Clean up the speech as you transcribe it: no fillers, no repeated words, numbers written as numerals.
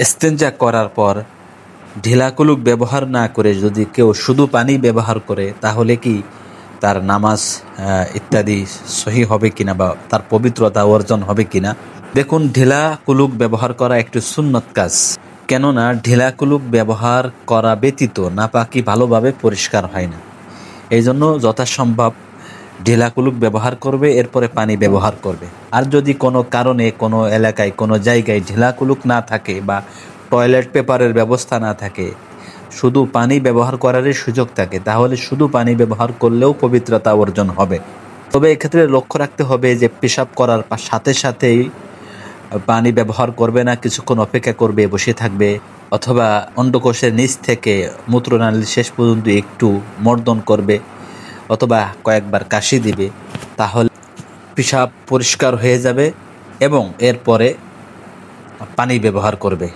ইস্তেঞ্জা করার পর ঢিলা কুলুক ব্যবহার না করে যদি কেউ শুধু পানি ব্যবহার করে, তাহলে কি তার নামাজ ইত্যাদি সহি হবে কিনা বা তার পবিত্রতা অর্জন হবে কিনা? দেখুন, ঢিলা কুলুক ব্যবহার করা একটি সুন্নত কাজ, কেননা ঢিলা কুলুক ব্যবহার করা ব্যতীত নাপাকি ভালোভাবে পরিষ্কার হয় না। এই জন্য যথাসম্ভব ঢিলা কুলুক ব্যবহার করবে, এরপরে পানি ব্যবহার করবে। আর যদি কোনো কারণে কোনো এলাকায় কোনো জায়গায় ঢিলা কুলুক না থাকে বা টয়লেট পেপারের ব্যবস্থা না থাকে, শুধু পানি ব্যবহার করারই সুযোগ থাকে, তাহলে শুধু পানি ব্যবহার করলেও পবিত্রতা অর্জন হবে। তবে এক্ষেত্রে লক্ষ্য রাখতে হবে যে পেশাব করার সাথে সাথেই পানি ব্যবহার করবে না, কিছুক্ষণ অপেক্ষা করবে, বসে থাকবে, অথবা অন্ডকোষের নিচ থেকে মূত্রনালী শেষ পর্যন্ত একটু মর্দন করবে, অথবা কয়েকবার কাশি দিবে, তাহলে পেশাব পরিষ্কার হয়ে যাবে এবং এরপরে পানি ব্যবহার করবে।